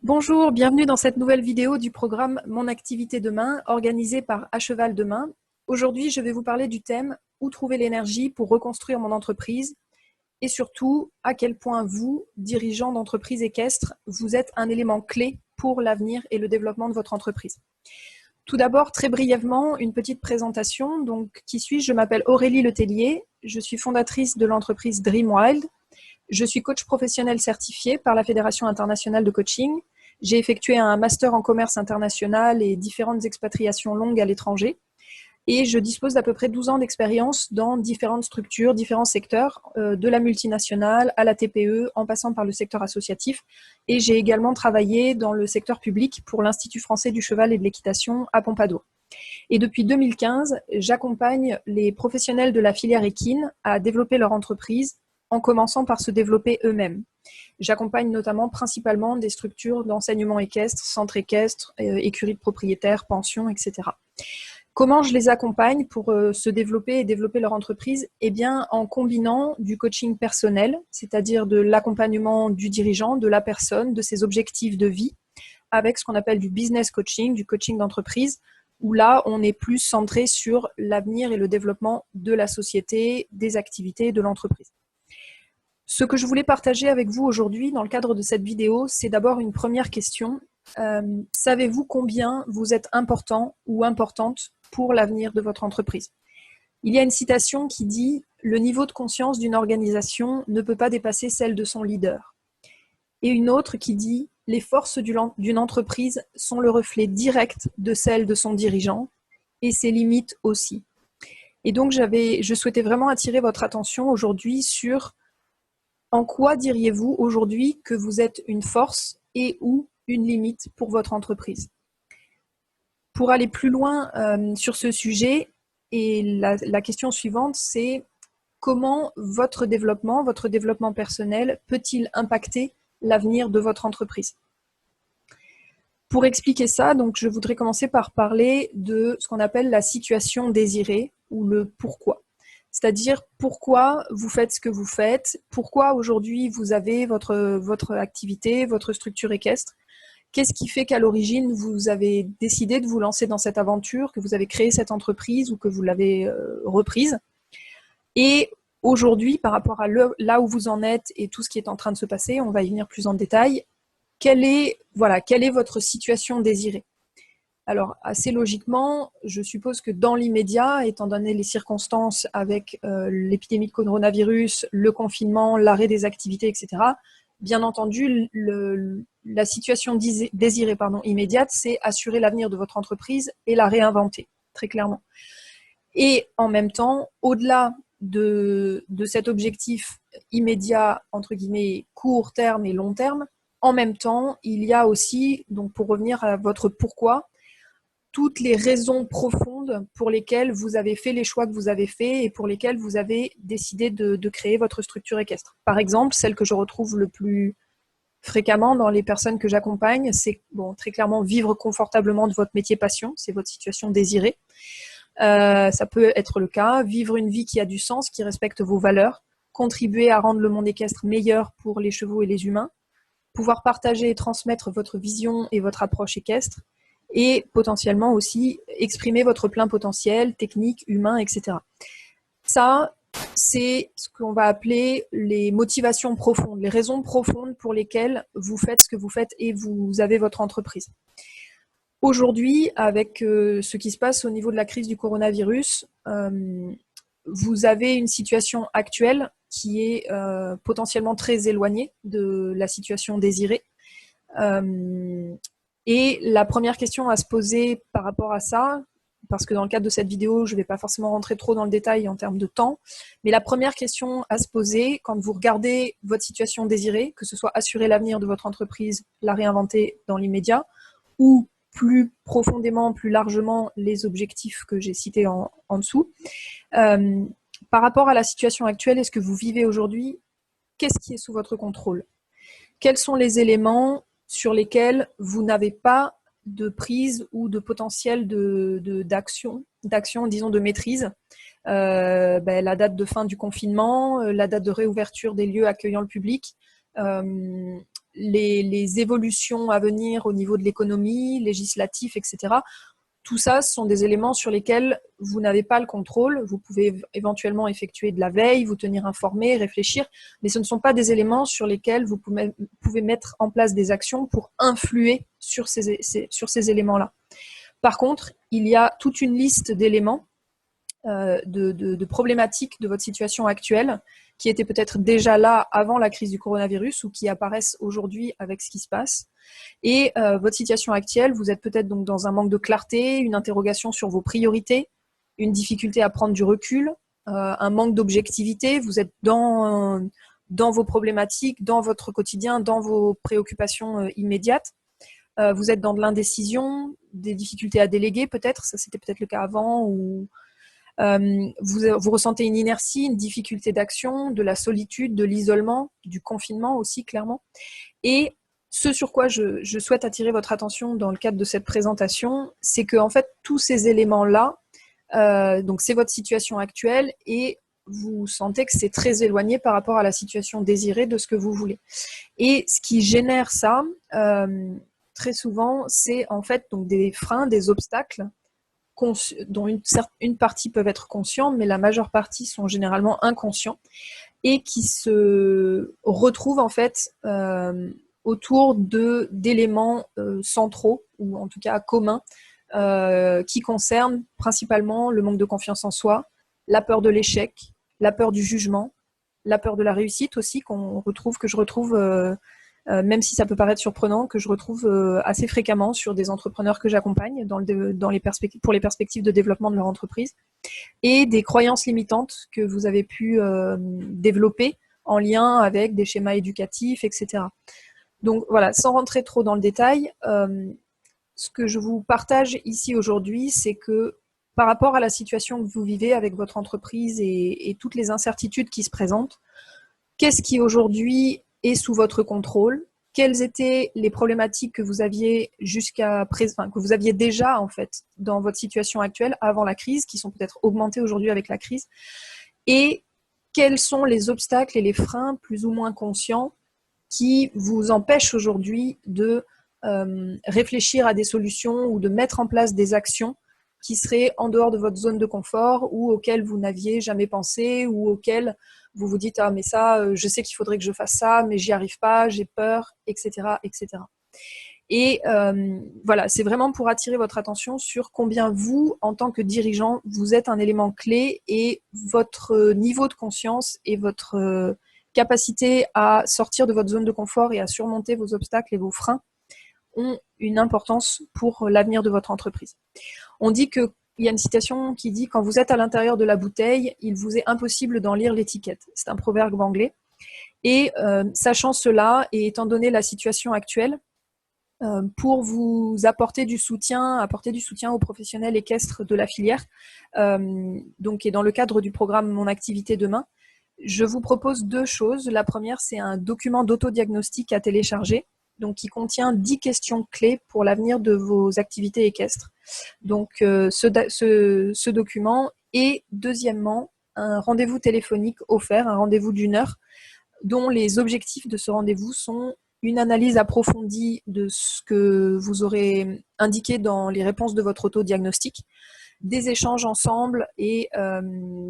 Bonjour, bienvenue dans cette nouvelle vidéo du programme Mon activité demain, organisé par À Cheval Demain. Aujourd'hui, je vais vous parler du thème « Où trouver l'énergie pour reconstruire mon entreprise ?» et surtout, à quel point vous, dirigeant d'entreprise équestre, vous êtes un élément clé pour l'avenir et le développement de votre entreprise. Tout d'abord, très brièvement, une petite présentation. Donc, qui suis-je? Je m'appelle Aurélie Letellier, je suis fondatrice de l'entreprise Dreamwild. Je suis coach professionnel certifié par la Fédération internationale de coaching. J'ai effectué un master en commerce international et différentes expatriations longues à l'étranger. Et je dispose d'à peu près 12 ans d'expérience dans différentes structures, différents secteurs, de la multinationale à la TPE, en passant par le secteur associatif. Et j'ai également travaillé dans le secteur public pour l'Institut français du cheval et de l'équitation à Pompadour. Et depuis 2015, j'accompagne les professionnels de la filière équine à développer leur entreprise en commençant par se développer eux-mêmes. J'accompagne notamment principalement des structures d'enseignement équestre, centres équestres, écuries de propriétaires, pensions, etc. Comment je les accompagne pour se développer et développer leur entreprise? Eh bien, en combinant du coaching personnel, c'est-à-dire de l'accompagnement du dirigeant, de la personne, de ses objectifs de vie, avec ce qu'on appelle du business coaching, du coaching d'entreprise, où là, on est plus centré sur l'avenir et le développement de la société, des activités de l'entreprise. Ce que je voulais partager avec vous aujourd'hui dans le cadre de cette vidéo, c'est d'abord une première question. Savez-vous combien vous êtes important ou importante pour l'avenir de votre entreprise? Il y a une citation qui dit « Le niveau de conscience d'une organisation ne peut pas dépasser celle de son leader ». Et une autre qui dit « Les forces d'une entreprise sont le reflet direct de celles de son dirigeant et ses limites aussi ». Et donc, je souhaitais vraiment attirer votre attention aujourd'hui sur en quoi diriez-vous aujourd'hui que vous êtes une force et ou une limite pour votre entreprise? Pour aller plus loin sur ce sujet, et la question suivante, c'est comment votre développement personnel peut-il impacter l'avenir de votre entreprise? Pour expliquer ça, donc, je voudrais commencer par parler de ce qu'on appelle la situation désirée ou le pourquoi. C'est-à-dire pourquoi vous faites ce que vous faites, pourquoi aujourd'hui vous avez votre activité, votre structure équestre. Qu'est-ce qui fait qu'à l'origine vous avez décidé de vous lancer dans cette aventure, que vous avez créé cette entreprise ou que vous l'avez reprise? Et aujourd'hui, par rapport à là où vous en êtes et tout ce qui est en train de se passer, on va y venir plus en détail, quelle est votre situation désirée? Alors, assez logiquement, je suppose que dans l'immédiat, étant donné les circonstances avec l'épidémie de coronavirus, le confinement, l'arrêt des activités, etc., bien entendu, la situation désirée immédiate, c'est assurer l'avenir de votre entreprise et la réinventer, très clairement. Et en même temps, au-delà de cet objectif immédiat, entre guillemets, court terme et long terme, en même temps, il y a aussi, donc pour revenir à votre pourquoi, toutes les raisons profondes pour lesquelles vous avez fait les choix que vous avez faits et pour lesquelles vous avez décidé de créer votre structure équestre. Par exemple, celle que je retrouve le plus fréquemment dans les personnes que j'accompagne, c'est très clairement vivre confortablement de votre métier passion, c'est votre situation désirée. Ça peut être le cas, vivre une vie qui a du sens, qui respecte vos valeurs, contribuer à rendre le monde équestre meilleur pour les chevaux et les humains, pouvoir partager et transmettre votre vision et votre approche équestre, et potentiellement aussi exprimer votre plein potentiel technique, humain, etc. Ça, c'est ce qu'on va appeler les motivations profondes, les raisons profondes pour lesquelles vous faites ce que vous faites et vous avez votre entreprise. Aujourd'hui, avec ce qui se passe au niveau de la crise du coronavirus, vous avez une situation actuelle qui est potentiellement très éloignée de la situation désirée. Et la première question à se poser par rapport à ça, parce que dans le cadre de cette vidéo, je ne vais pas forcément rentrer trop dans le détail en termes de temps, mais la première question à se poser quand vous regardez votre situation désirée, que ce soit assurer l'avenir de votre entreprise, la réinventer dans l'immédiat, ou plus profondément, plus largement, les objectifs que j'ai cités en dessous. Par rapport à la situation actuelle et ce que vous vivez aujourd'hui, qu'est-ce qui est sous votre contrôle? Quels sont les éléments sur lesquels vous n'avez pas de prise ou de potentiel d'action, disons de maîtrise? La date de fin du confinement, la date de réouverture des lieux accueillant le public, les évolutions à venir au niveau de l'économie, législatif, etc. Tout ça, ce sont des éléments sur lesquels vous n'avez pas le contrôle. Vous pouvez éventuellement effectuer de la veille, vous tenir informé, réfléchir, mais ce ne sont pas des éléments sur lesquels vous pouvez mettre en place des actions pour influer sur ces éléments-là. Par contre, il y a toute une liste d'éléments, de problématiques de votre situation actuelle qui étaient peut-être déjà là avant la crise du coronavirus ou qui apparaissent aujourd'hui avec ce qui se passe. Et votre situation actuelle, vous êtes peut-être donc dans un manque de clarté, une interrogation sur vos priorités, une difficulté à prendre du recul, un manque d'objectivité, vous êtes dans vos problématiques, dans votre quotidien, dans vos préoccupations immédiates. Vous êtes dans de l'indécision, des difficultés à déléguer peut-être, ça c'était peut-être le cas avant, ou vous ressentez une inertie, une difficulté d'action, de la solitude, de l'isolement, du confinement aussi clairement. Et ce sur quoi je souhaite attirer votre attention dans le cadre de cette présentation, c'est que en fait tous ces éléments-là, donc c'est votre situation actuelle et vous sentez que c'est très éloigné par rapport à la situation désirée de ce que vous voulez. Et ce qui génère ça, très souvent, c'est en fait donc des freins, des obstacles dont une partie peuvent être conscients, mais la majeure partie sont généralement inconscients et qui se retrouvent en fait autour d'éléments centraux ou en tout cas communs qui concernent principalement le manque de confiance en soi, la peur de l'échec, la peur du jugement, la peur de la réussite aussi que je retrouve même si ça peut paraître surprenant, que je retrouve assez fréquemment sur des entrepreneurs que j'accompagne pour les perspectives de développement de leur entreprise, et des croyances limitantes que vous avez pu développer en lien avec des schémas éducatifs, etc. Donc voilà, sans rentrer trop dans le détail, ce que je vous partage ici aujourd'hui, c'est que par rapport à la situation que vous vivez avec votre entreprise et toutes les incertitudes qui se présentent, qu'est-ce qui aujourd'hui est sous votre contrôle? Quelles étaient les problématiques que vous aviez jusqu'à présent, que vous aviez déjà en fait dans votre situation actuelle avant la crise, qui sont peut-être augmentées aujourd'hui avec la crise? Et quels sont les obstacles et les freins plus ou moins conscients qui vous empêchent aujourd'hui de réfléchir à des solutions ou de mettre en place des actions qui seraient en dehors de votre zone de confort ou auxquelles vous n'aviez jamais pensé ou auxquelles vous vous dites « Ah, mais ça, je sais qu'il faudrait que je fasse ça, mais j'y arrive pas, j'ai peur, etc. etc. » Et voilà, c'est vraiment pour attirer votre attention sur combien vous, en tant que dirigeant, vous êtes un élément clé et votre niveau de conscience et votre capacité à sortir de votre zone de confort et à surmonter vos obstacles et vos freins ont une importance pour l'avenir de votre entreprise. On dit que il y a une citation qui dit « Quand vous êtes à l'intérieur de la bouteille, il vous est impossible d'en lire l'étiquette ». C'est un proverbe anglais. Et sachant cela, et étant donné la situation actuelle, pour vous apporter du soutien aux professionnels équestres de la filière, donc, et dans le cadre du programme Mon Activité Demain, je vous propose deux choses. La première, c'est un document d'autodiagnostic à télécharger, donc qui contient 10 questions clés pour l'avenir de vos activités équestres. Donc ce document, et deuxièmement, un rendez-vous téléphonique offert, un rendez-vous d'1 heure, dont les objectifs de ce rendez-vous sont une analyse approfondie de ce que vous aurez indiqué dans les réponses de votre autodiagnostic, des échanges ensemble et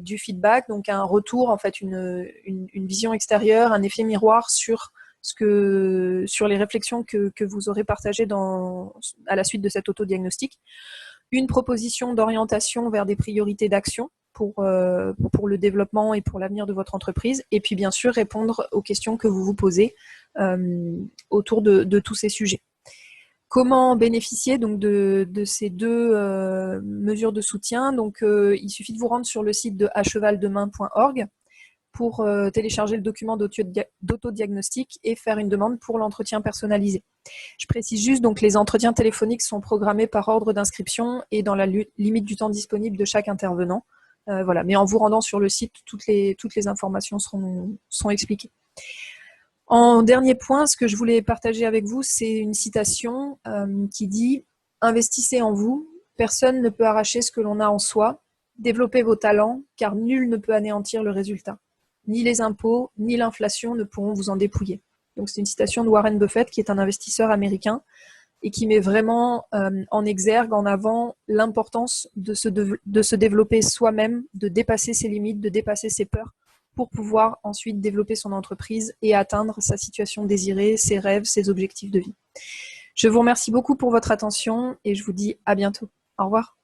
du feedback, donc un retour, en fait une vision extérieure, un effet miroir sur les réflexions que vous aurez partagées à la suite de cet autodiagnostic, une proposition d'orientation vers des priorités d'action pour le développement et pour l'avenir de votre entreprise, et puis bien sûr répondre aux questions que vous vous posez autour de tous ces sujets. Comment bénéficier donc de ces deux mesures de soutien? Donc, il suffit de vous rendre sur le site de achevaldemain.org pour télécharger le document d'autodiagnostic et faire une demande pour l'entretien personnalisé. Je précise juste, donc les entretiens téléphoniques sont programmés par ordre d'inscription et dans la limite du temps disponible de chaque intervenant. Voilà. Mais en vous rendant sur le site, toutes les informations seront expliquées. En dernier point, ce que je voulais partager avec vous, c'est une citation qui dit « Investissez en vous, personne ne peut arracher ce que l'on a en soi, développez vos talents, car nul ne peut anéantir le résultat. Ni les impôts, ni l'inflation ne pourront vous en dépouiller. » Donc c'est une citation de Warren Buffett, qui est un investisseur américain et qui met vraiment en exergue, en avant, l'importance de se développer soi-même, de dépasser ses limites, de dépasser ses peurs, pour pouvoir ensuite développer son entreprise et atteindre sa situation désirée, ses rêves, ses objectifs de vie. Je vous remercie beaucoup pour votre attention et je vous dis à bientôt. Au revoir.